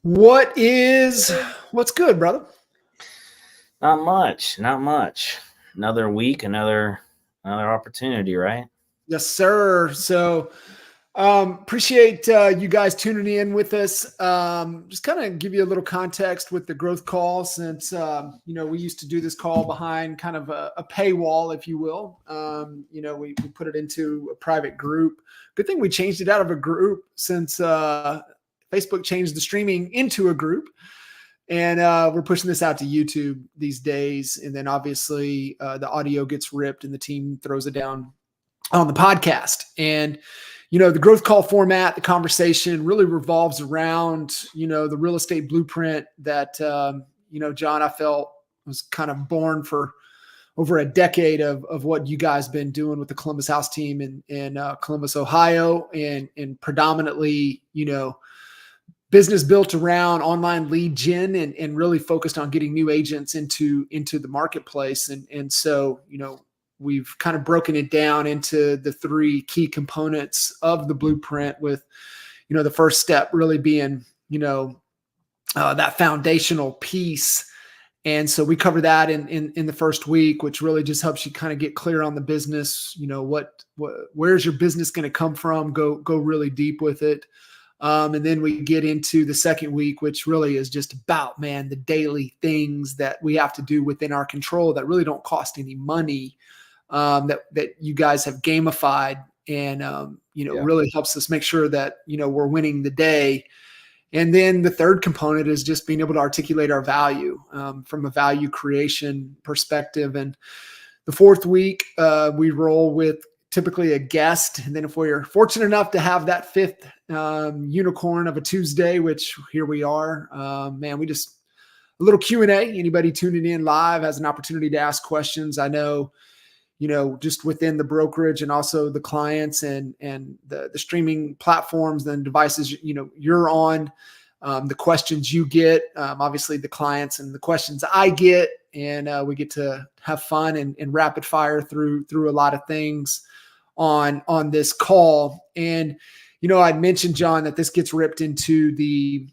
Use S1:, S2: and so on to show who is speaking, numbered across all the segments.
S1: What's good, brother?
S2: Not much, not much. Another week, another opportunity, right?
S1: Yes, sir. So, appreciate you guys tuning in with us. Just kind of give you a little context with the growth call, since we used to do this call behind kind of a paywall, if you will. We put it into a private group. Good thing we changed it out of a group, since Facebook changed the streaming into a group. And we're pushing this out to YouTube these days. And then obviously the audio gets ripped and the team throws it down on the podcast. And, the growth call format, the conversation really revolves around, the real estate blueprint that, John, I felt was kind of born for over a decade of what you guys been doing with the Columbus House team in Columbus, Ohio, and predominantly, business built around online lead gen and really focused on getting new agents into the marketplace. And so, we've kind of broken it down into the three key components of the blueprint, with, the first step really being, that foundational piece. And so we cover that in the first week, which really just helps you kind of get clear on the business. Where's your business going to come from? Go really deep with it. And then we get into the second week, which really is just about, the daily things that we have to do within our control that really don't cost any money, that you guys have gamified and, really helps us make sure that, we're winning the day. And then the third component is just being able to articulate our value from a value creation perspective. And the fourth week, we roll with typically a guest. And then if we're fortunate enough to have that fifth unicorn of a Tuesday, which here we are, we just a little Q&A. Anybody tuning in live has an opportunity to ask questions. I know, just within the brokerage and also the clients and the streaming platforms and devices, you're on, the questions you get, obviously the clients and the questions I get, and we get to have fun and rapid fire through a lot of things on this call. And, I'd mentioned, John, that this gets ripped into the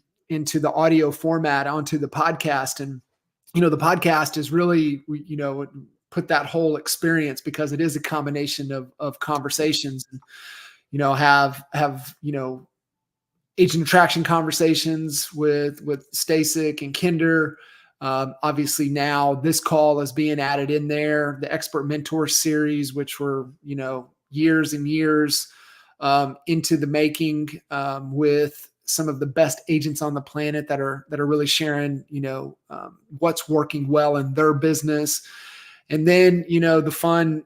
S1: audio format onto the podcast. And, the podcast is really, put that whole experience, because it is a combination of conversations, and, have agent attraction conversations with Stasic and Kinder. Obviously now this call is being added in there, the expert mentor series, which were, years and years into the making, with some of the best agents on the planet that are really sharing, what's working well in their business. And then, the fun,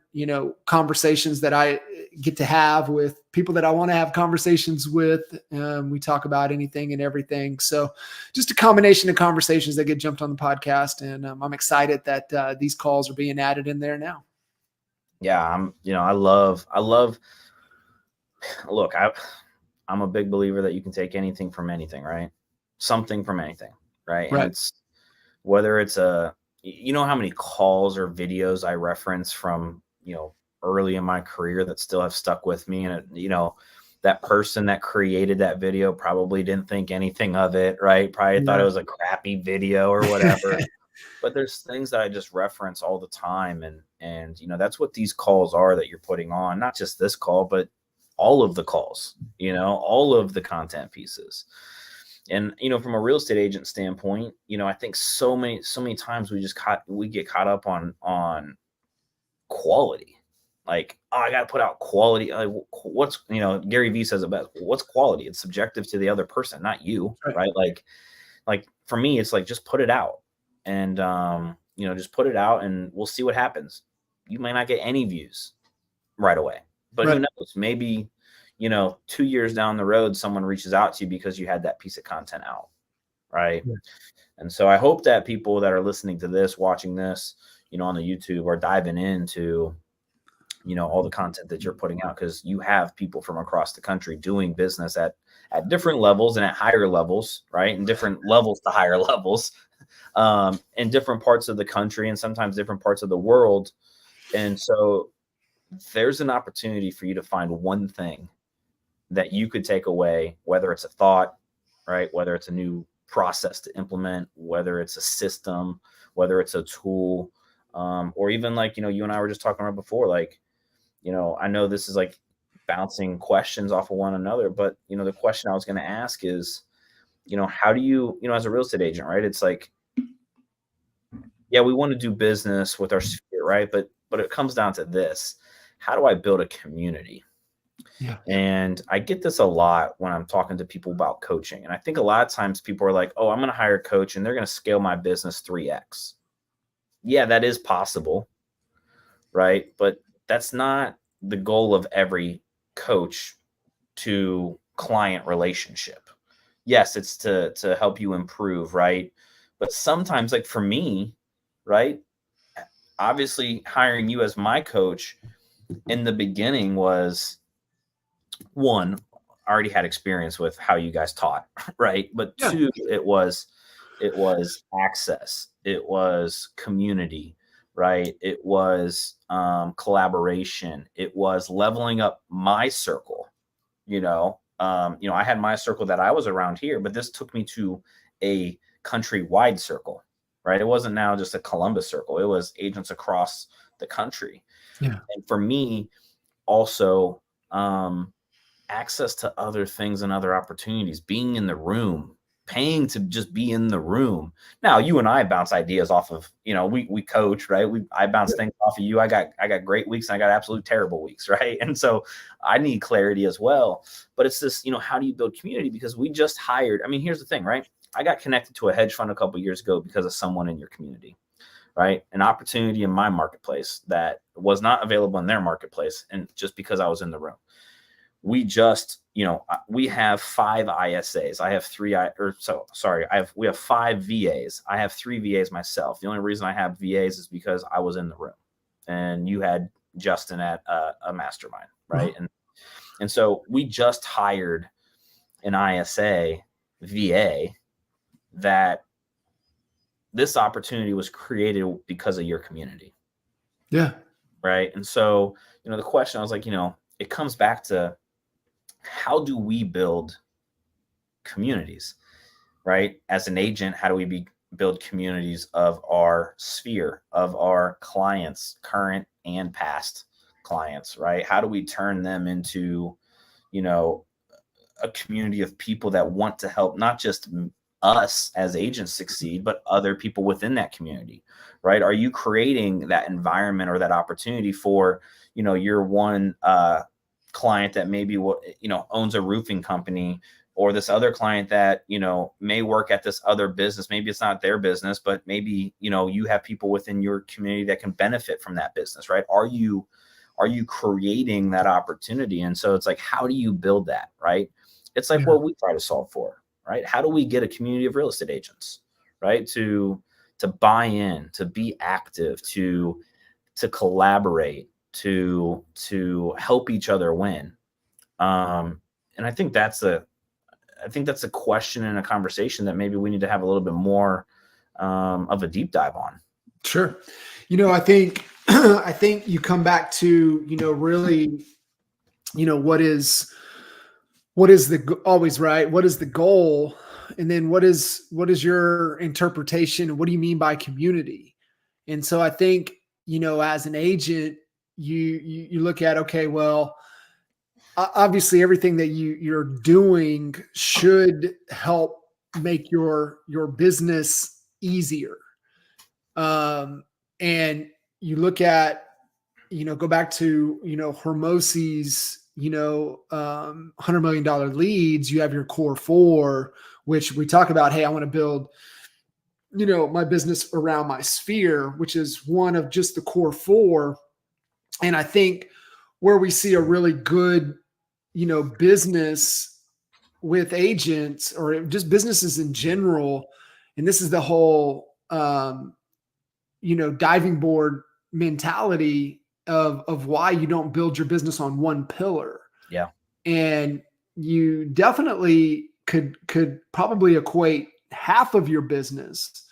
S1: conversations that I get to have with people that I want to have conversations with. We talk about anything and everything. So just a combination of conversations that get jumped on the podcast. And I'm excited that these calls are being added in there now.
S2: Yeah, I love, look, I'm a big believer that you can take anything from anything, right? Something from anything, right?
S1: Right.
S2: And it's, whether it's how many calls or videos I reference from, early in my career that still have stuck with me. And, that person that created that video probably didn't think anything of it, right? Probably thought it was a crappy video or whatever. But there's things that I just reference all the time. And, that's what these calls are that you're putting on, not just this call, but all of the calls, all of the content pieces. And, from a real estate agent standpoint, I think so many times we get caught up on quality. Like, oh, I got to put out quality. Like, what's, Gary Vee says it best. What's quality? It's subjective to the other person, not you. Right. Like for me, it's like, just put it out and, just put it out and we'll see what happens. You might not get any views right away, but who knows? Maybe, 2 years down the road, someone reaches out to you because you had that piece of content out. Right. Yeah. And so I hope that people that are listening to this, watching this, on the YouTube, are diving into, all the content that you're putting out, because you have people from across the country doing business at different levels and at higher levels, right? And different levels to higher levels, in different parts of the country and sometimes different parts of the world. And so there's an opportunity for you to find one thing that you could take away, whether it's a thought, right? Whether it's a new process to implement, whether it's a system, whether it's a tool, or even like, you and I were just talking about before, like, I know this is like bouncing questions off of one another, but, the question I was going to ask is, how do you, as a real estate agent, right? It's like, yeah, we want to do business with our sphere, right? But it comes down to this: how do I build a community?
S1: Yeah.
S2: And I get this a lot when I'm talking to people about coaching. And I think a lot of times people are like, oh, I'm going to hire a coach and they're going to scale my business 3x. Yeah, that is possible, right? But that's not the goal of every coach to client relationship. Yes, it's to help you improve, right? But sometimes, like for me, right? Obviously, hiring you as my coach in the beginning was, one, I already had experience with how you guys taught, right? But
S1: Yeah.
S2: two, it was access, it was community, right? It was collaboration, it was leveling up my circle. I had my circle that I was around here, but this took me to a countrywide circle, right? It wasn't now just a Columbus circle; it was agents across the country.
S1: Yeah.
S2: And for me, also, access to other things and other opportunities, being in the room, paying to just be in the room. Now, you and I bounce ideas off of, we coach, right? I bounce things off of you. I got great weeks and I got absolute terrible weeks, right? And so I need clarity as well. But it's this, how do you build community? Because we just hired, here's the thing, right? I got connected to a hedge fund a couple of years ago because of someone in your community, right? An opportunity in my marketplace that was not available in their marketplace. And just because I was in the room. We just, we have 5 ISAs. I have 3, we have 5 VAs. I have 3 VAs myself. The only reason I have VAs is because I was in the room and you had Justin at a mastermind, right? Mm-hmm. And so we just hired an ISA VA that this opportunity was created because of your community.
S1: Yeah.
S2: Right. And so, the question, I was like, it comes back to, how do we build communities, right? As an agent, how do we build communities of our sphere, of our clients, current and past clients, right? How do we turn them into, a community of people that want to help not just us as agents succeed, but other people within that community, right? Are you creating that environment or that opportunity for, your one client that maybe owns a roofing company, or this other client that may work at this other business? Maybe it's not their business, but maybe you have people within your community that can benefit from that business, right? Are you creating that opportunity? And so it's like, how do you build that, right? It's like what we try to solve for, right? How do we get a community of real estate agents, right, to buy in, to be active, to collaborate, to help each other win? And I think that's a question and a conversation that maybe we need to have a little bit more of a deep dive on.
S1: Sure. I think I think you come back to, really, what is always right? What is the goal? And then what is your interpretation? What do you mean by community? And so I think, as an agent, you look at, okay, well, obviously everything that you're doing should help make your business easier. And you look at, go back to, Hermosi's, $100 million leads. You have your core 4, which we talk about, hey, I want to build, my business around my sphere, which is one of just the core 4. And I think where we see a really good, business with agents, or just businesses in general, and this is the whole, diving board mentality of why you don't build your business on one pillar.
S2: Yeah.
S1: And you definitely could probably equate half of your business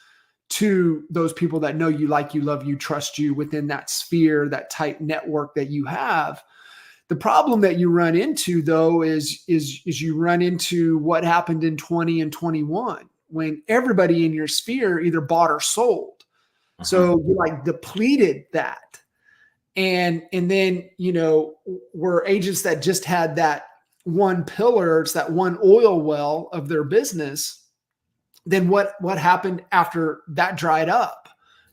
S1: to those people that know you, like you, love you, trust you within that sphere, that tight network that you have. The problem that you run into, though, is you run into what happened in 20 and 21. when everybody in your sphere either bought or sold. So you like depleted that. And then, were agents that just had that one pillar, it's that one oil well of their business. Then what happened after that dried up?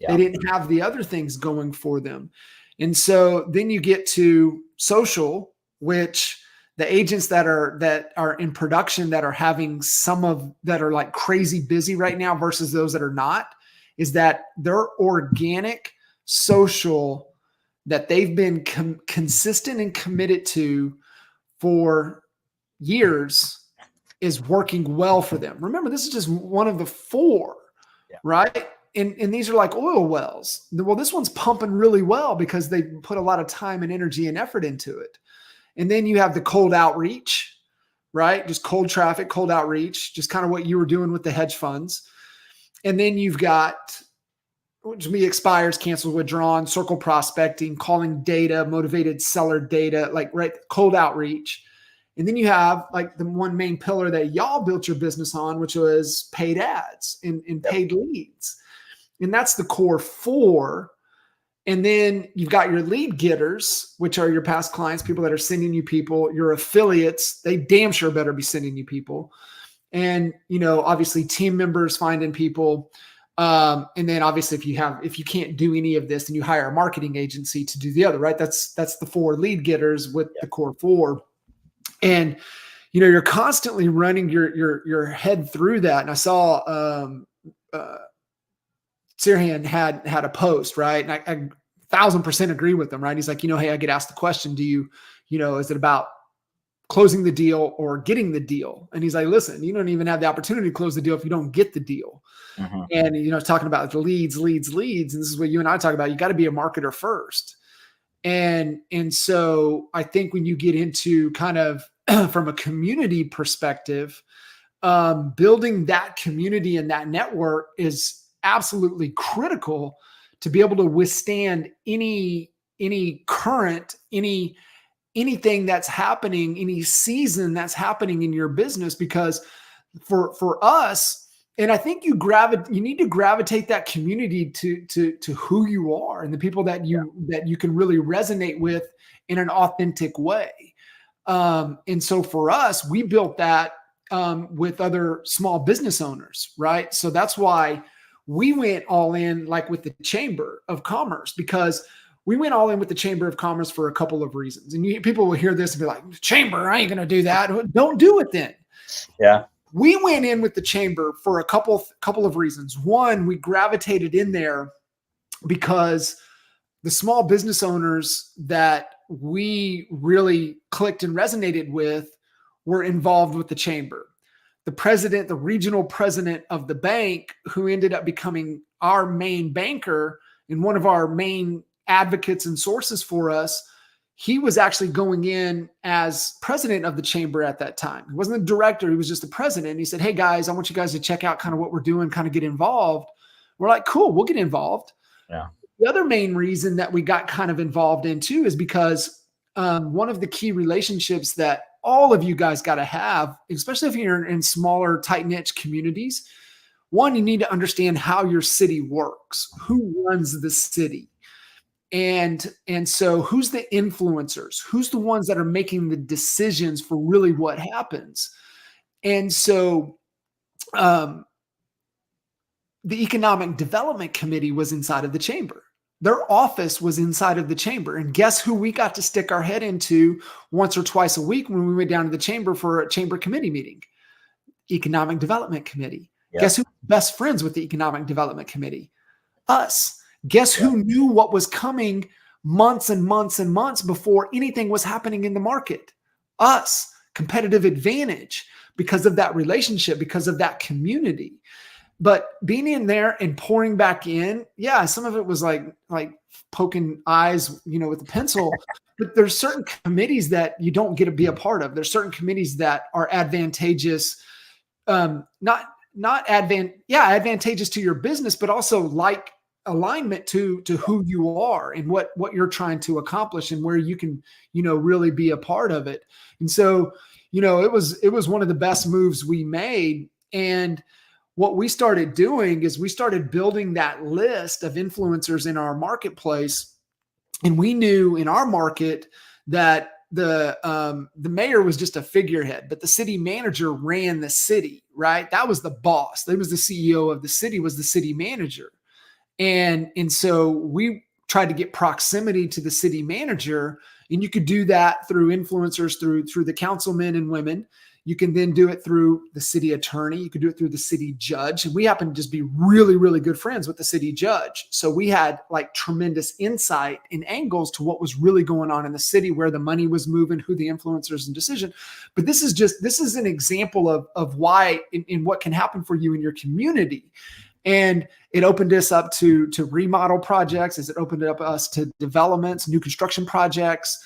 S1: They didn't have the other things going for them. And so then you get to social, which the agents that are in production that are having that are like crazy busy right now versus those that are not, is that their organic social that they've been consistent and committed to for years is working well for them. Remember, this is just one of the 4, right? And these are like oil wells. Well, this one's pumping really well because they put a lot of time and energy and effort into it. And then you have the cold outreach, right? Just cold traffic, cold outreach, just kind of what you were doing with the hedge funds. And then you've got, which me expires, canceled, withdrawn, circle prospecting, calling data, motivated seller data, like right, cold outreach. And then you have like the one main pillar that y'all built your business on, which was paid ads and paid leads. And that's the core 4. And then you've got your lead getters, which are your past clients, people that are sending you people, your affiliates, they damn sure better be sending you people. And, obviously team members finding people. And then obviously if you can't do any of this, then you hire a marketing agency to do the other, right? That's the 4 lead getters with the core 4. And, you're constantly running your head through that. And I saw, Sirhan had a post, right? And I 1,000% agree with him, right? He's like, hey, I get asked the question, do you, is it about closing the deal or getting the deal? And he's like, listen, you don't even have the opportunity to close the deal if you don't get the deal. And, talking about the leads. And this is what you and I talk about. You got to be a marketer first. And so I think when you get into kind of from a community perspective, building that community and that network is absolutely critical to be able to withstand any current, anything that's happening, any season that's happening in your business. Because for us, and I think you need to gravitate that community to who you are and the people that you can really resonate with in an authentic way. And so for us, we built that with other small business owners, right? So that's why we went all in, like with the Chamber of Commerce, because we went all in with the Chamber of Commerce for a couple of reasons. And people will hear this and be like, Chamber, I ain't going to do that. Don't do it then.
S2: Yeah.
S1: We went in with the Chamber for a couple of reasons. One, we gravitated in there because the small business owners that we really clicked and resonated with were involved with the Chamber. The regional president of the bank, who ended up becoming our main banker and one of our main advocates and sources for us, he was actually going in as president of the Chamber at that time. He wasn't the director. He was just the president. He said, hey guys, I want you guys to check out kind of what we're doing, kind of get involved. We're like, cool, we'll get involved.
S2: Yeah.
S1: The other main reason that we got kind of involved in too is because one of the key relationships that all of you guys got to have, especially if you're in smaller, tight-knit communities, one, you need to understand how your city works, who runs the city. And so who's the influencers? Who's the ones that are making the decisions for really what happens? And so the Economic Development Committee was inside of the Chamber. Their office was inside of the Chamber. And guess who we got to stick our head into once or twice a week when we went down to the Chamber for a Chamber committee meeting? Economic Development Committee. Yep. Guess who's best friends with the Economic Development Committee? Us. Guess who knew what was coming months and months and months before anything was happening in the market? Us. Competitive advantage because of that relationship, because of that community. But being in there and pouring back in, yeah, some of it was like poking eyes, with a pencil. But there's certain committees that you don't get to be a part of. There's certain committees that are advantageous, advantageous to your business, but also like alignment to who you are and what you're trying to accomplish and where you can, really be a part of it. And so, it was one of the best moves we made. And what we started doing is we started building that list of influencers in our marketplace. And we knew in our market that the mayor was just a figurehead, but the city manager ran the city, right? That was the boss. That was the CEO of the city, was the city manager. And so we tried to get proximity to the city manager, and you could do that through influencers, through the councilmen and women. You can then do it through the city attorney. You could do it through the city judge. And we happen to just be really, really good friends with the city judge. So we had like tremendous insight and angles to what was really going on in the city, where the money was moving, who the influencers and decision. But this is an example of why in what can happen for you in your community. And it opened us up to remodel projects, as it opened up us to developments, new construction projects.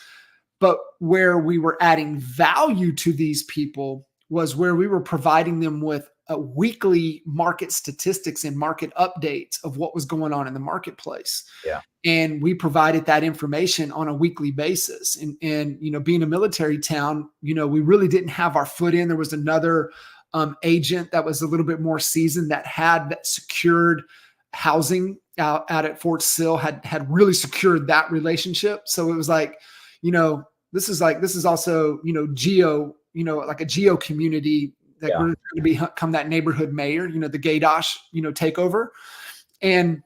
S1: But where we were adding value to these people was where we were providing them with weekly market statistics and market updates of what was going on in the marketplace.
S2: Yeah.
S1: And we provided that information on a weekly basis. And being a military town, we really didn't have our foot in. There was another agent that was a little bit more seasoned that had that secured housing out at Fort Sill, had really secured that relationship. So it was like, this is also, geo, like a geo community that we're going to become that neighborhood mayor, the Gaydosh, takeover. And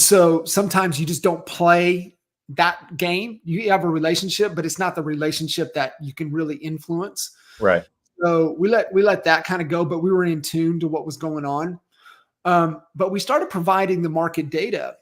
S1: so sometimes you just don't play that game. You have a relationship, but it's not the relationship that you can really influence.
S2: Right.
S1: So we let that kind of go, but we were in tune to what was going on. But we started providing the market data.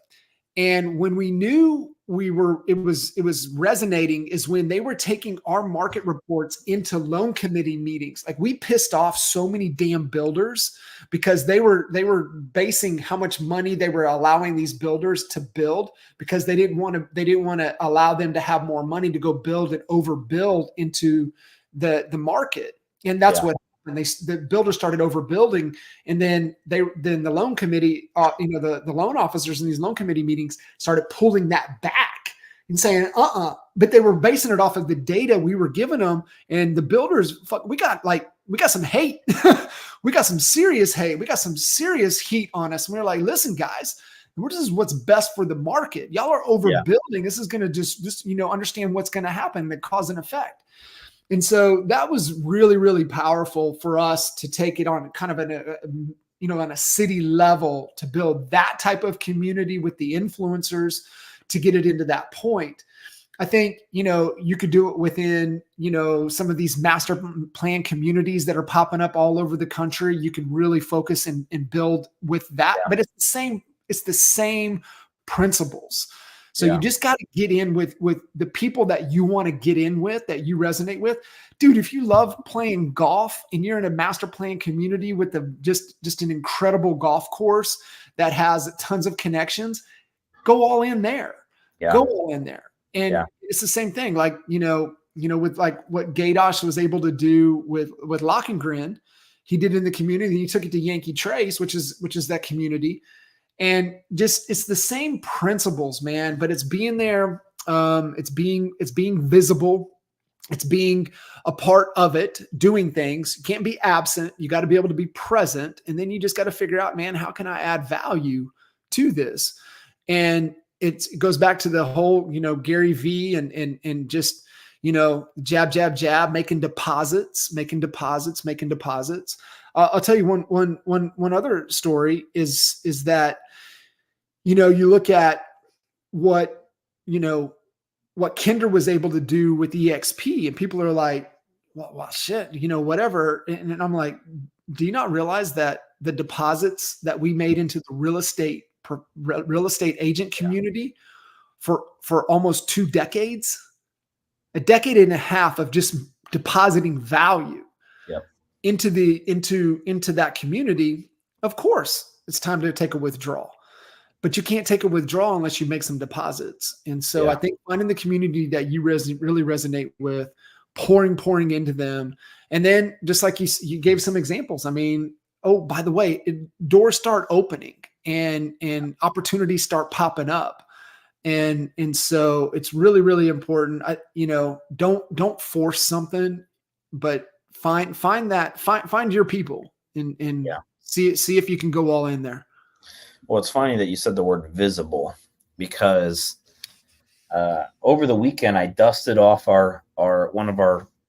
S1: And when we knew it was resonating is when they were taking our market reports into loan committee meetings. Like, we pissed off so many damn builders because they were basing how much money they were allowing these builders to build, because they didn't want to allow them to have more money to go build and overbuild into the market. And that's what happened. The builders started overbuilding, and then the loan committee, the loan officers in these loan committee meetings started pulling that back and saying, but they were basing it off of the data we were giving them. And the builders, we got some hate. We got some serious hate. We got some serious heat on us. And we were like, listen, guys, this is what's best for the market. Y'all are overbuilding. This is going to just understand what's going to happen, the cause and effect. And so that was really, really powerful for us to take it on kind of on a city level, to build that type of community with the influencers to get it into that point. I think, you could do it within, some of these master plan communities that are popping up all over the country. You can really focus and build with that, but it's the same principles. So you just got to get in with the people that you want to get in with, that you resonate with. Dude, if you love playing golf and you're in a master plan community with just an incredible golf course that has tons of connections, go all in there. Yeah. Go all in there. And it's the same thing. Like, with like what Gaydosh was able to do with Lockengrin, he did in the community. He took it to Yankee Trace, which is that community. And just, it's the same principles, man, but it's being there. It's being visible. It's being a part of it, doing things. You can't be absent. You got to be able to be present. And then you just got to figure out, man, how can I add value to this? And it goes back to the whole, Gary V and just, jab, making deposits. I'll tell you one other story is that, you look at what Kinder was able to do with EXP, and people are like, well, shit, whatever. And I'm like, do you not realize that the deposits that we made into the real estate agent community for almost 2 decades, a decade and a half of just depositing value into that community? Of course, it's time to take a withdrawal. But you can't take a withdrawal unless you make some deposits. And so I think finding the community that you really resonate with, pouring into them. And then just like you gave some examples. I mean, oh, by the way, doors start opening and opportunities start popping up. And so it's really, really important. Don't force something, but find your people and See if you can go all in there.
S2: Well, it's funny that you said the word visible, because over the weekend I dusted off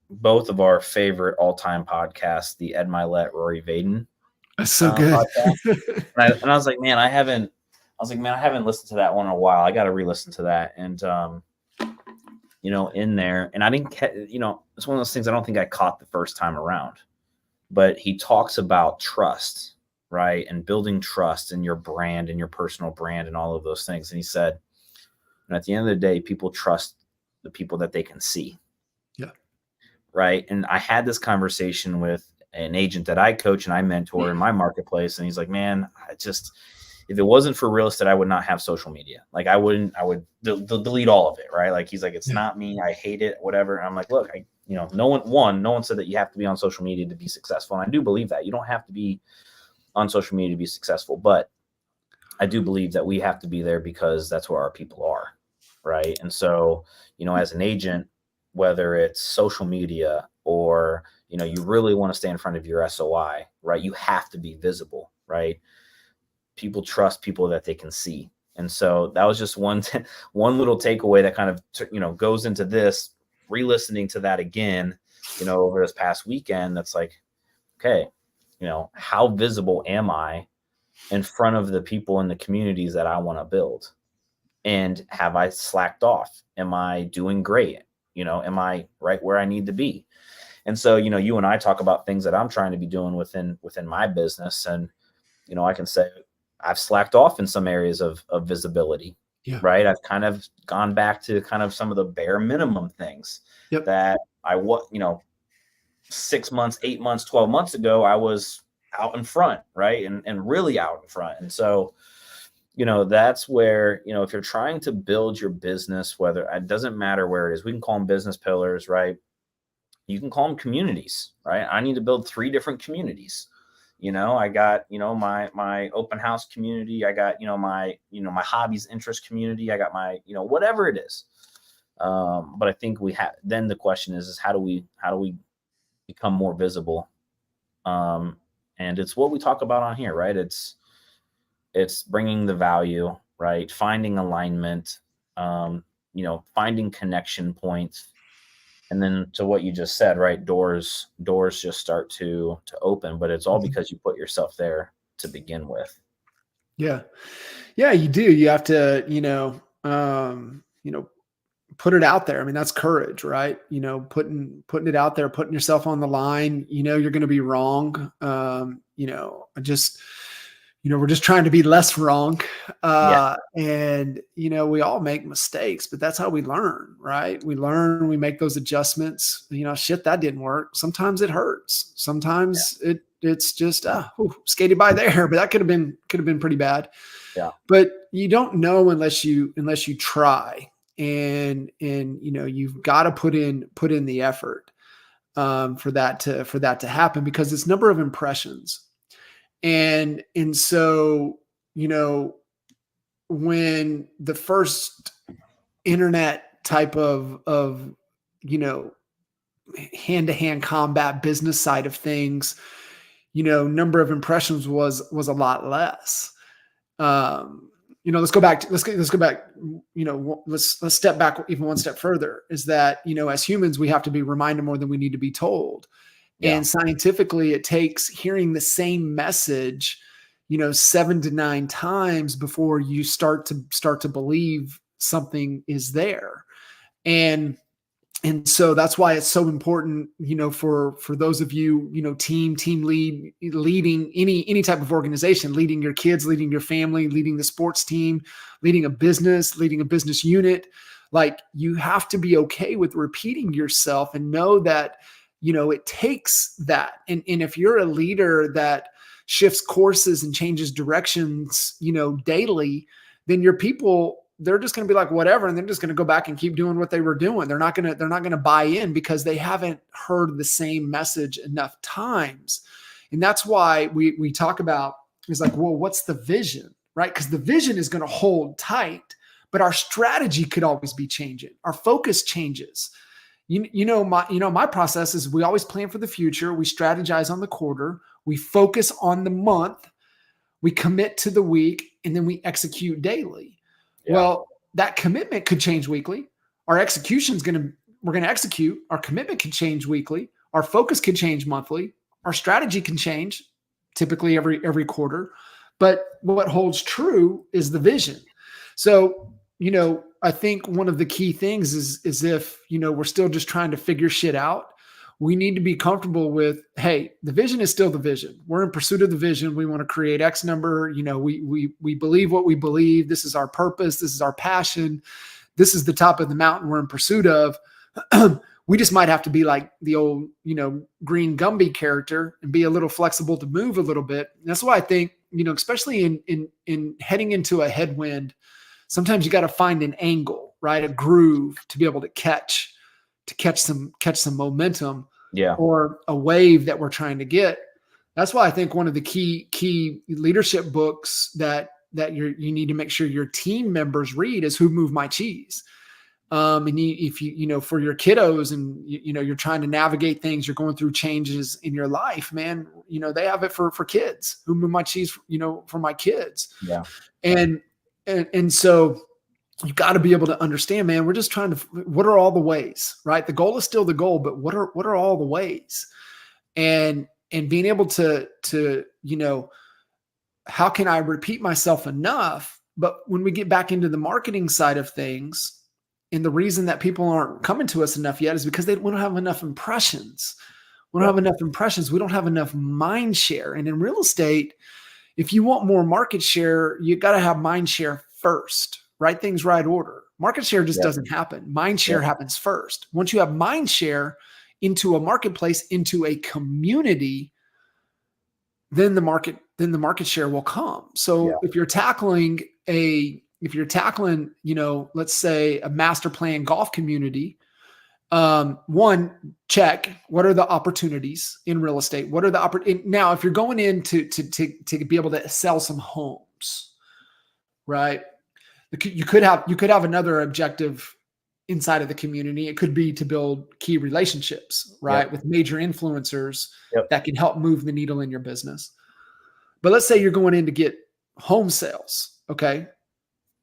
S2: both of our favorite all-time podcasts, the Ed Milet, Rory Vaden
S1: That's so good.
S2: podcast. And I was like, man, I haven't listened to that one in a while. I got to re-listen to that. And, in there, and I didn't it's one of those things I don't think I caught the first time around, but he talks about trust, right? And building trust in your brand and your personal brand and all of those things. And he said, and at the end of the day, people trust the people that they can see.
S1: Yeah.
S2: Right. And I had this conversation with an agent that I coach and I mentor in my marketplace. And he's like, man, if it wasn't for real estate, I would not have social media. Like I would delete all of it. Right. Like he's like, it's not me. I hate it, whatever. And I'm like, look, no one said that you have to be on social media to be successful. And I do believe that you don't have to be on social media to be successful, but I do believe that we have to be there because that's where our people are. Right. And so, as an agent, whether it's social media or, you really want to stay in front of your SOI, right? You have to be visible, right? People trust people that they can see. And so that was just one little takeaway that kind of, goes into this, re-listening to that again, over this past weekend. That's like, okay, how visible am I in front of the people in the communities that I want to build? And have I slacked off? Am I doing great? Am I right where I need to be? And so, you and I talk about things that I'm trying to be doing within my business. And, I can say I've slacked off in some areas of visibility, right? I've kind of gone back to kind of some of the bare minimum things that 6 months, 8 months, 12 months ago, I was out in front, right? And really out in front. And so, that's where, if you're trying to build your business, whether it doesn't matter where it is, we can call them business pillars, right? You can call them communities, right? I need to build 3 different communities. I got, my open house community. I got, my hobbies interest community. I got my, whatever it is. But I think then the question is how do we become more visible? And it's what we talk about on here, right? It's bringing the value, right? Finding alignment, finding connection points. And then to what you just said, right? Doors just start to open, but it's all because you put yourself there to begin with.
S1: Yeah. Yeah, you do. You have to, put it out there. I mean, that's courage, right? Putting it out there, putting yourself on the line, you're going to be wrong. We're just trying to be less wrong. And, we all make mistakes, but that's how we learn, right? We learn, we make those adjustments, shit, that didn't work. Sometimes it hurts. Sometimes it's just, skated by there, but that could have been pretty bad.
S2: Yeah.
S1: But you don't know unless you try, and you've got to put in the effort, for that to happen, because it's number of impressions. And so, when the first internet type of hand-to-hand combat business side of things, number of impressions was a lot less. Let's go back, let's step back even one step further, is that, as humans, we have to be reminded more than we need to be told. And scientifically, it takes hearing the same message, 7 to 9 times before you start to believe something is there. And so that's why it's so important, for those of you, team leading any type of organization, leading your kids, leading your family, leading the sports team, leading a business unit. Like, you have to be okay with repeating yourself and know that, it takes that. And if you're a leader that shifts courses and changes directions, daily, then your people, they're just going to be like, whatever. And they're just going to go back and keep doing what they were doing. They're not going to buy in because they haven't heard the same message enough times. And that's why we talk about, it's like, well, what's the vision, right? Because the vision is going to hold tight, but our strategy could always be changing. Our focus changes. My process is we always plan for the future. We strategize on the quarter. We focus on the month, we commit to the week, and then we execute daily.
S2: Yeah.
S1: Well, that commitment could change weekly. Our execution's we're going to execute. Our commitment can change weekly. Our focus can change monthly. Our strategy can change typically every quarter. But what holds true is the vision. So, I think one of the key things is if, we're still just trying to figure shit out, we need to be comfortable with, hey, the vision is still the vision. We're in pursuit of the vision. We want to create X number. We believe what we believe. This is our purpose. This is our passion. This is the top of the mountain we're in pursuit of. We just might have to be like the old, Green Gumby character and be a little flexible to move a little bit. And that's why I think, especially in heading into a headwind, sometimes you got to find an angle, right? A groove to be able to catch some momentum, or a wave that we're trying to get. That's why I think one of the key leadership books that you need to make sure your team members read is Who Moved My Cheese. And if you for your kiddos and you're trying to navigate things, you're going through changes in your life, man, they have it for kids. Who Moved My Cheese, for my kids.
S2: Yeah.
S1: And so you got to be able to understand, man, we're just trying to, what are all the ways, right? The goal is still the goal, but what are all the ways? And being able to, how can I repeat myself enough? But when we get back into the marketing side of things, and the reason that people aren't coming to us enough yet is because we don't have enough impressions. We don't have enough impressions. We don't have enough mind share. And in real estate, if you want more market share, you got to have mind share first. Right things, right order. Market share just doesn't happen. Mind share happens first. Once you have mind share into a marketplace, into a community, then the market share will come. So if you're tackling, let's say a master plan golf community, one, check, what are the opportunities in real estate? What are the now, if you're going in to be able to sell some homes, right? You could have another objective inside of the community. It could be to build key relationships, right? With major influencers that can help move the needle in your business. But let's say you're going in to get home sales. Okay.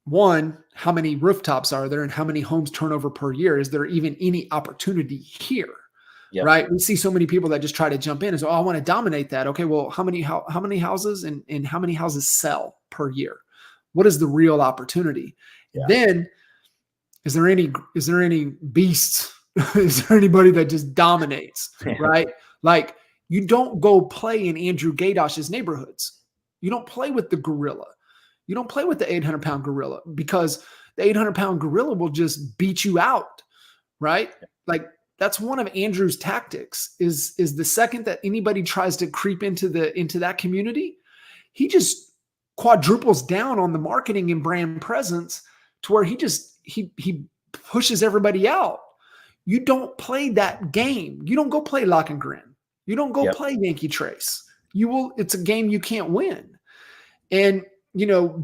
S1: One, how many rooftops are there and how many homes turnover per year? Is there even any opportunity here? Right. We see so many people that just try to jump in and say, oh, I want to dominate that. Okay. Well, how many houses and how many houses sell per year? What is the real opportunity? Then is there any beasts? Is there anybody that just dominates? Right. Like, you don't go play in Andrew Gadosh's neighborhoods. You don't play with the gorilla. You don't play with the 800-pound gorilla, because the 800-pound gorilla will just beat you out. Right. Like, that's one of Andrew's tactics is the second that anybody tries to creep into that community, he just quadruples down on the marketing and brand presence to where he pushes everybody out. You don't play that game. You don't go play Lock and Grin. You don't go play Yankee Trace. It's a game you can't win. And,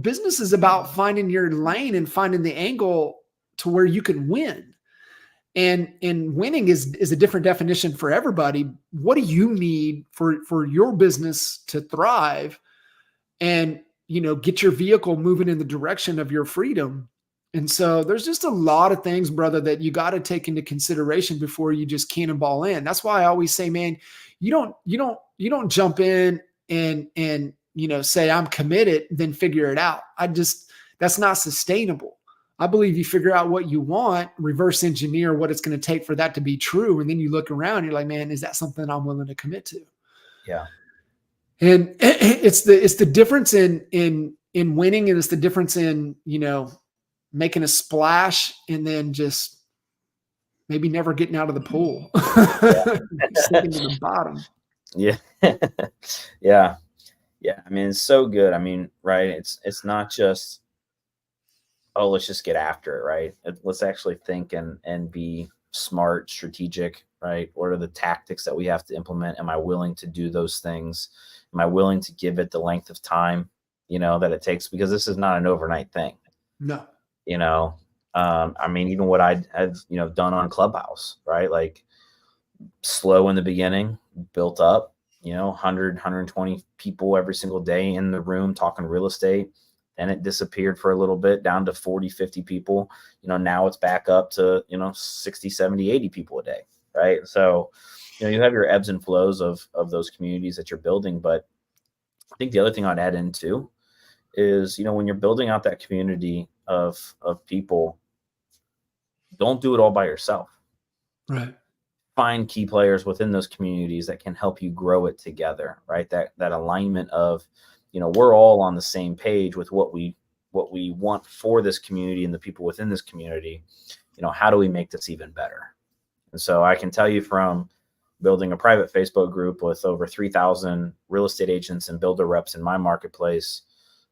S1: business is about finding your lane and finding the angle to where you can win. And winning is a different definition for everybody. What do you need for your business to thrive and, get your vehicle moving in the direction of your freedom? And so there's just a lot of things, brother, that you got to take into consideration before you just cannonball in. That's why I always say, man, you don't jump in and say I'm committed, then figure it out. That's not sustainable. I believe you figure out what you want, reverse engineer what it's going to take for that to be true. And then you look around, you're like, man, is that something I'm willing to commit to?
S2: Yeah.
S1: And it's the difference in winning, and it's the difference in, making a splash and then just maybe never getting out of the pool, sinking to the bottom.
S2: Yeah. Yeah. Yeah. I mean, it's so good. I mean, right. It's not just, oh, let's just get after it. Right. Let's actually think and be smart, strategic, right? What are the tactics that we have to implement? Am I willing to do those things? Am I willing to give it the length of time, that it takes? Because this is not an overnight thing.
S1: No.
S2: I mean, even what I've, done on Clubhouse, right? Like, slow in the beginning, built up, 100, 120 people every single day in the room talking real estate. Then it disappeared for a little bit down to 40, 50 people. Now it's back up to, 60, 70, 80 people a day. Right. So, you have your ebbs and flows of those communities that you're building. But I think the other thing I'd add in too is, when you're building out that community of people, don't do it all by yourself.
S1: Right.
S2: Find key players within those communities that can help you grow it together, right? That alignment of, we're all on the same page with what we want for this community and the people within this community. How do we make this even better? And so I can tell you, from building a private Facebook group with over 3,000 real estate agents and builder reps in my marketplace,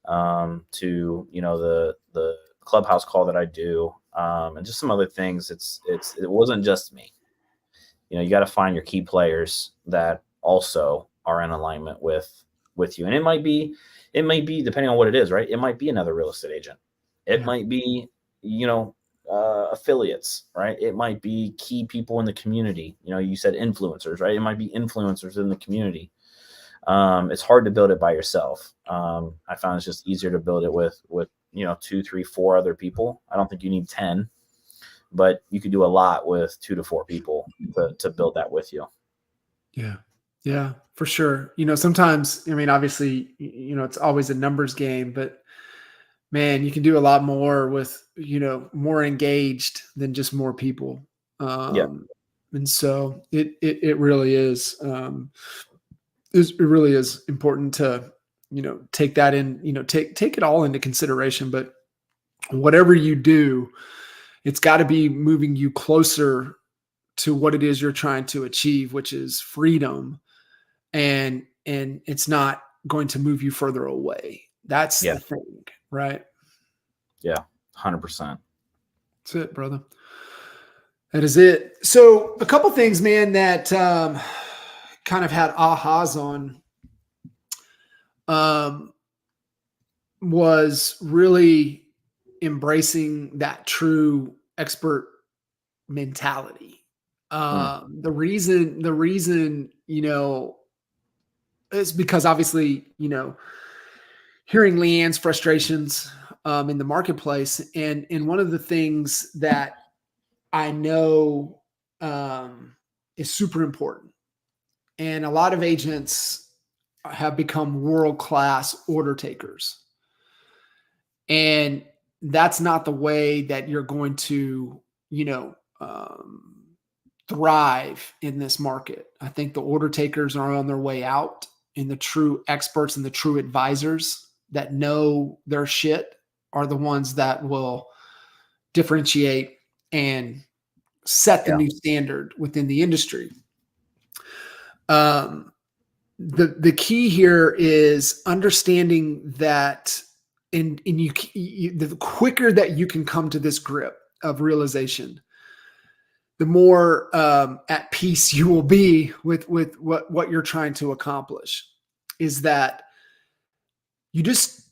S2: to, the clubhouse call that I do, and just some other things. It wasn't just me. You got to find your key players that also are in alignment with you. And it might be depending on what it is, right? It might be another real estate agent. It might be, affiliates, right? It might be key people in the community. You said influencers, right? It might be influencers in the community. It's hard to build it by yourself. I found it's just easier to build it with 2, 3, 4 other people. I don't think you need 10. But you could do a lot with 2 to 4 people to build that with you.
S1: Yeah. Yeah, for sure. Sometimes, obviously, it's always a numbers game, but man, you can do a lot more with, more engaged than just more people. And so it really is, it really is important to, take that in, take it all into consideration. But whatever you do, it's got to be moving you closer to what it is you're trying to achieve, which is freedom. And it's not going to move you further away. That's the thing, right?
S2: Yeah, 100%.
S1: That's it, brother. That is it. So a couple things, man, that kind of had ahas on was really embracing that true expert mentality. The reason, is because obviously, hearing Leanne's frustrations in the marketplace, and one of the things that I know is super important, and a lot of agents have become world-class order takers. And that's not the way that you're going to, thrive in this market. I think the order takers are on their way out, and the true experts and the true advisors that know their shit are the ones that will differentiate and set the new standard within the industry. The key here is understanding that, and the quicker that you can come to this grip of realization, the more at peace you will be with what you're trying to accomplish, is that you just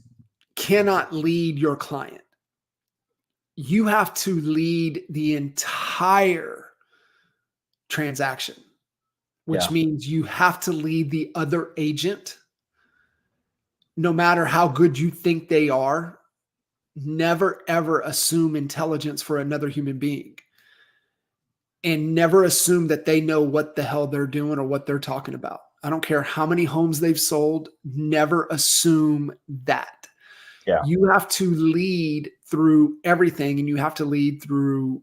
S1: cannot lead your client. You have to lead the entire transaction, which means you have to lead the other agent. No matter how good you think they are, never, ever assume intelligence for another human being. And never assume that they know what the hell they're doing or what they're talking about. I don't care how many homes they've sold. Never assume that.
S2: Yeah.
S1: You have to lead through everything, and you have to lead through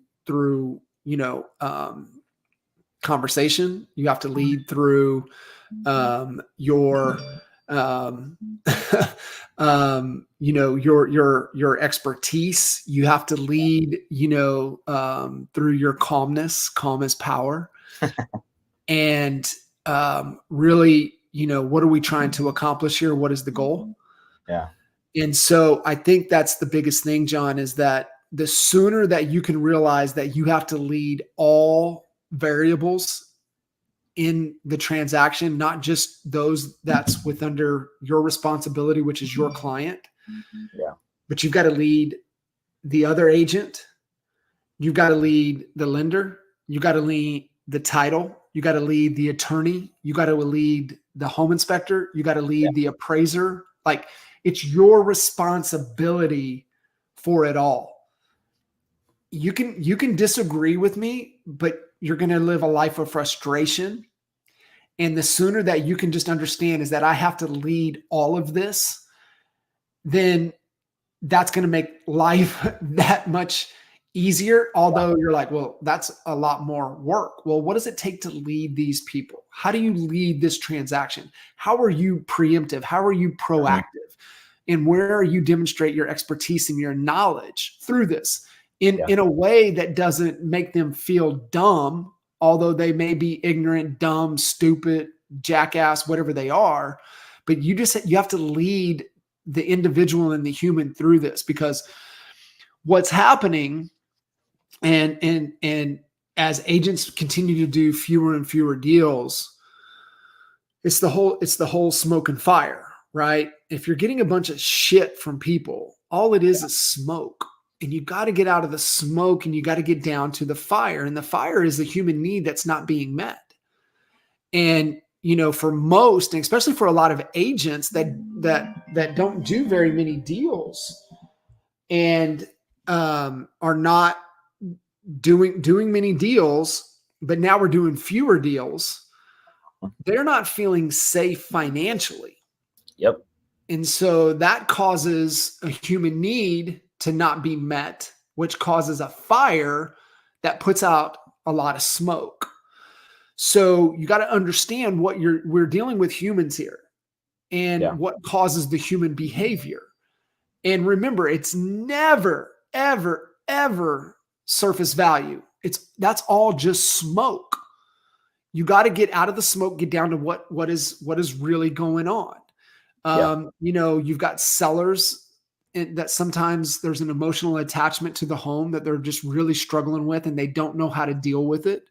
S1: conversation. You have to lead through your your expertise. You have to lead, through your calmness. Calm is power. And really, what are we trying to accomplish here? What is the goal?
S2: Yeah.
S1: And so I think that's the biggest thing, John, is that the sooner that you can realize that you have to lead all variables in the transaction, not just those that's with under your responsibility, which is your client.
S2: Yeah.
S1: But you've got to lead the other agent. You've got to lead the lender. You got to lead the title. You got to lead the attorney. You got to lead the home inspector. You got to lead the appraiser. Like, it's your responsibility for it all. You can disagree with me, but you're going to live a life of frustration. And the sooner that you can just understand is that I have to lead all of this, then that's going to make life that much easier. Although you're like, well, that's a lot more work. Well, what does it take to lead these people? How do you lead this transaction? How are you preemptive? How are you proactive? And where you demonstrate your expertise and your knowledge through this in a way that doesn't make them feel dumb, although they may be ignorant, dumb, stupid, jackass, whatever they are. But you have to lead the individual and the human through this, because what's happening, and as agents continue to do fewer and fewer deals, it's the whole smoke and fire, right? If you're getting a bunch of shit from people, all it is smoke. And you got to get out of the smoke and you got to get down to the fire. And the fire is the human need that's not being met. And, for most, and especially for a lot of agents that don't do very many deals and are not doing many deals, but now we're doing fewer deals, they're not feeling safe financially.
S2: Yep.
S1: And so that causes a human need to not be met, which causes a fire that puts out a lot of smoke. So you got to understand we're dealing with humans here and what causes the human behavior. And remember, it's never, ever, ever surface value. That's all just smoke. You got to get out of the smoke, get down to what is really going on. You've got sellers that sometimes there's an emotional attachment to the home that they're just really struggling with and they don't know how to deal with it.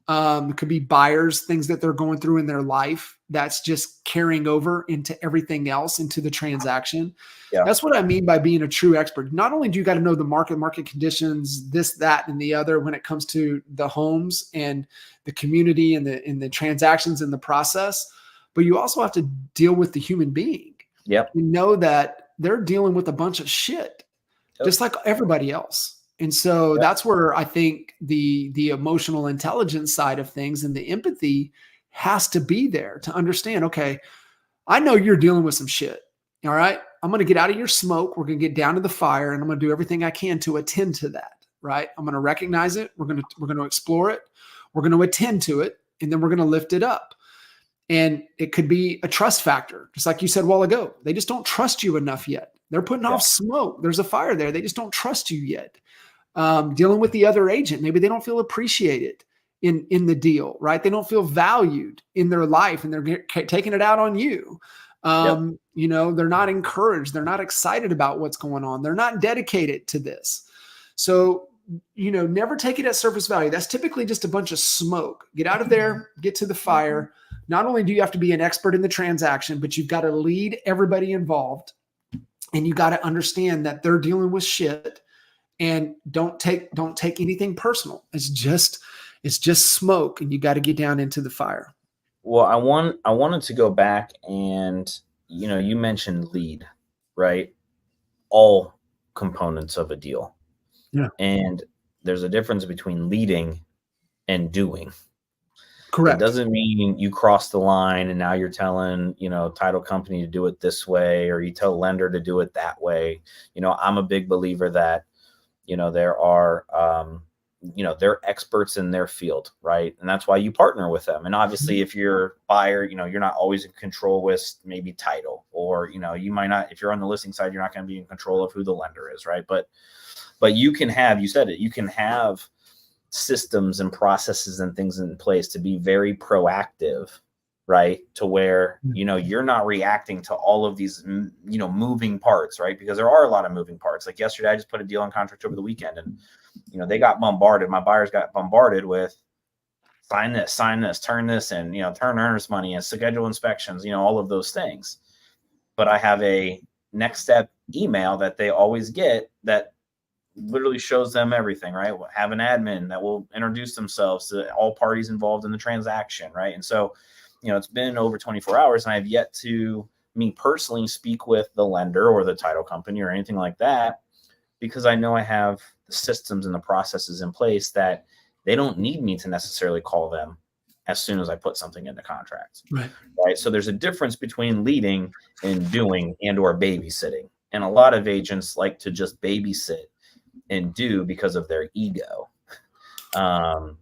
S1: It could be buyers, things that they're going through in their life that's just carrying over into everything else, into the transaction. Yeah. That's what I mean by being a true expert. Not only do you got to know the market conditions, this, that, and the other when it comes to the homes and the community and the transactions and the process, but you also have to deal with the human being.
S2: Yep.
S1: You know that they're dealing with a bunch of shit, just like everybody else. And so that's where I think the emotional intelligence side of things and the empathy has to be there to understand, okay, I know you're dealing with some shit. All right. I'm going to get out of your smoke. We're going to get down to the fire and I'm going to do everything I can to attend to that. Right. I'm going to recognize it. We're going to explore it. We're going to attend to it. And then we're going to lift it up. And it could be a trust factor, just like you said a while ago. They just don't trust you enough yet. They're putting off smoke. There's a fire there. They just don't trust you yet. Dealing with the other agent, maybe they don't feel appreciated in the deal, right? They don't feel valued in their life and they're taking it out on you. They're not encouraged. They're not excited about what's going on. They're not dedicated to this. So, never take it at surface value. That's typically just a bunch of smoke. Get out of there, get to the fire. Not only do you have to be an expert in the transaction, but you've got to lead everybody involved and you got to understand that they're dealing with shit and don't take anything personal. It's just smoke and you got to get down into the fire.
S2: Well, I wanted to go back and, you mentioned lead, right? All components of a deal.
S1: Yeah.
S2: And there's a difference between leading and doing.
S1: Correct.
S2: It doesn't mean you cross the line and now you're telling, title company to do it this way, or you tell lender to do it that way. I'm a big believer that, there are, they're experts in their field, right? And that's why you partner with them. And obviously if you're a buyer, you're not always in control with maybe title, or, you might not, if you're on the listing side, you're not going to be in control of who the lender is, right? But you can have, you said it, you can have systems and processes and things in place to be very proactive, right? To where, you're not reacting to all of these, moving parts, right? Because there are a lot of moving parts. Like yesterday, I just put a deal on contract over the weekend and, they got bombarded. My buyers got bombarded with sign this, turn this in, turn earnest money and schedule inspections, all of those things. But I have a next step email that they always get that literally shows them everything, right? We'll have an admin that will introduce themselves to all parties involved in the transaction, right? And so it's been over 24 hours and I've yet to me personally speak with the lender or the title company or anything like that, because I know I have the systems and the processes in place that they don't need me to necessarily call them as soon as I put something into contract. Right. So there's a difference between leading and doing and or babysitting. And a lot of agents like to just babysit and do because of their ego. And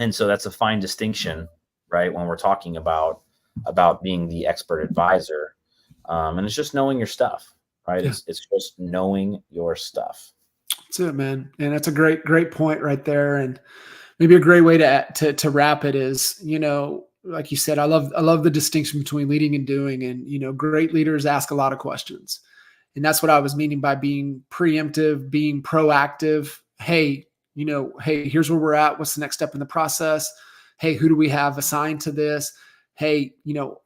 S2: so that's a fine distinction, right? When we're talking about being the expert advisor. And it's just knowing your stuff, right?
S1: Yeah.
S2: It's just knowing your stuff.
S1: That's it, man. And that's a great point right there. And maybe a great way to wrap it is, like you said, I love the distinction between leading and doing. And, great leaders ask a lot of questions. And that's what I was meaning by being preemptive, being proactive. Hey, hey, here's where we're at. What's the next step in the process? Hey, who do we have assigned to this? Hey,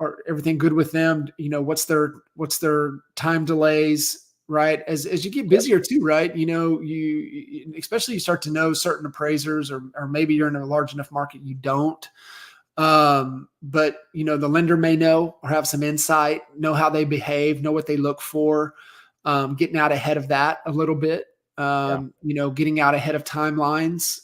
S1: are everything good with them? What's their time delays? Right. As you get busier too, right. You especially you start to know certain appraisers or maybe you're in a large enough market, you don't. But the lender may know or have some insight, know how they behave, know what they look for, getting out ahead of that a little bit, getting out ahead of timelines.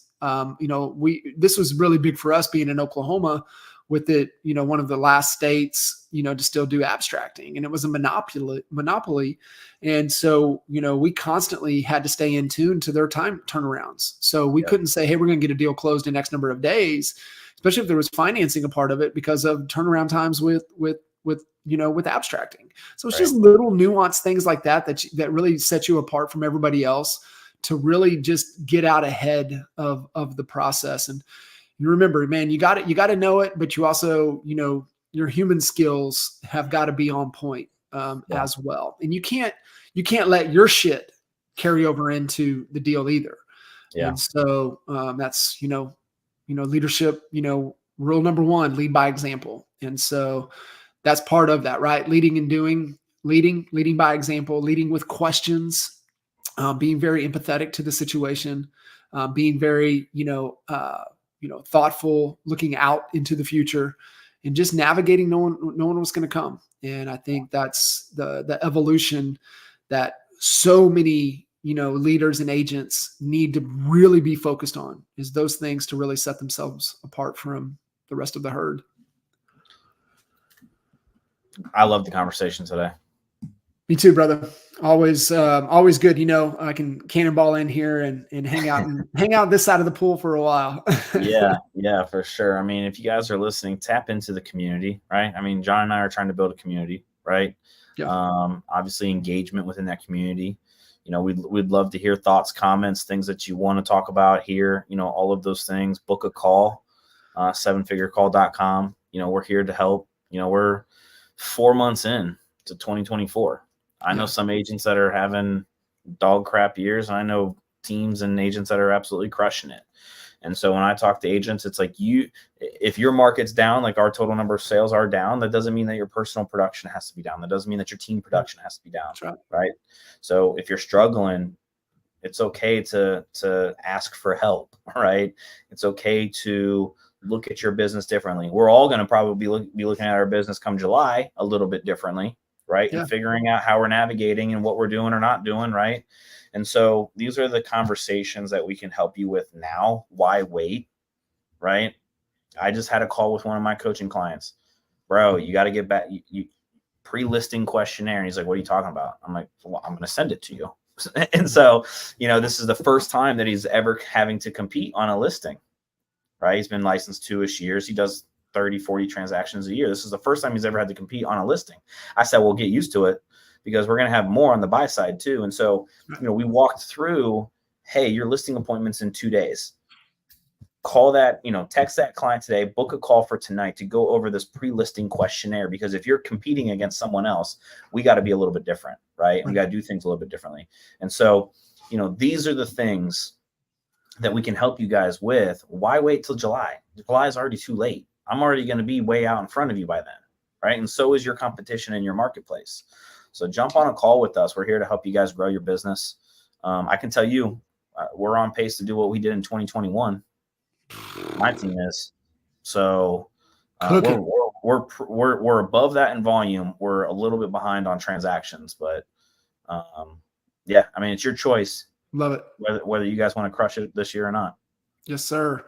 S1: This was really big for us being in Oklahoma with it, one of the last states, to still do abstracting, and it was a monopoly. And so, we constantly had to stay in tune to their time turnarounds. So we couldn't say, hey, we're going to get a deal closed in X number of days, especially if there was financing a part of it because of turnaround times with abstracting. So it's just little nuanced things like that really set you apart from everybody else to really just get out ahead of the process. And you remember, man, you got to know it, but you also, your human skills have got to be on point as well. And you can't let your shit carry over into the deal either. Yeah. And so that's, leadership, rule number one, lead by example. And so that's part of that, right? Leading and doing, leading by example, leading with questions, being very empathetic to the situation, being very, thoughtful, looking out into the future, and just navigating knowing what's going to come. And I think that's the evolution that so many, leaders and agents need to really be focused on, is those things to really set themselves apart from the rest of the herd.
S2: I love the conversation today.
S1: Me too, brother. Always good. I can cannonball in here and hang out this side of the pool for a while.
S2: Yeah, for sure. I mean, if you guys are listening, tap into the community, right? I mean, John and I are trying to build a community, right? Yeah. Obviously engagement within that community. We'd love to hear thoughts, comments, things that you want to talk about here, all of those things. Book a call, 7figurecall.com. We're here to help. We're 4 months in to 2024. I know some agents that are having dog crap years. And I know teams and agents that are absolutely crushing it. And so when I talk to agents, it's like if your market's down, like our total number of sales are down, that doesn't mean that your personal production has to be down. That doesn't mean that your team production has to be down. Right. So if you're struggling, it's okay to ask for help. Right. It's okay to look at your business differently. We're all going to probably be looking at our business come July a little bit differently. Right. Yeah. And figuring out how we're navigating and what we're doing or not doing. Right. And so these are the conversations that we can help you with now. Why wait? Right. I just had a call with one of my coaching clients. Bro, you got to get back. You pre-listing questionnaire. And he's like, what are you talking about? I'm like, well, I'm going to send it to you. And so, this is the first time that he's ever having to compete on a listing. Right. He's been licensed 2-ish years. He does 30, 40 transactions a year. This is the first time he's ever had to compete on a listing. I said, well, get used to it, because we're going to have more on the buy side too. And so, we walked through, hey, your listing appointment's in 2 days. Call that, text that client today, book a call for tonight to go over this pre-listing questionnaire, because if you're competing against someone else, we got to be a little bit different, right? We got to do things a little bit differently. And so, these are the things that we can help you guys with. Why wait till July? July is already too late. I'm already going to be way out in front of you by then, right? And so is your competition in your marketplace. So jump on a call with us. We're here to help you guys grow your business. I can tell you, we're on pace to do what we did in 2021. My team is. So we're above that in volume. We're a little bit behind on transactions, but yeah, I mean, it's your choice.
S1: Love it.
S2: Whether you guys want to crush it this year or not.
S1: Yes, sir.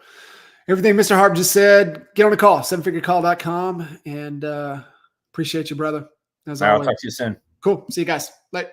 S1: Everything Mr. Harp just said, get on the call, 7figurecall.com, and appreciate you, brother. As
S2: All right,
S1: always.
S2: I'll talk to you soon.
S1: Cool. See you guys. Bye.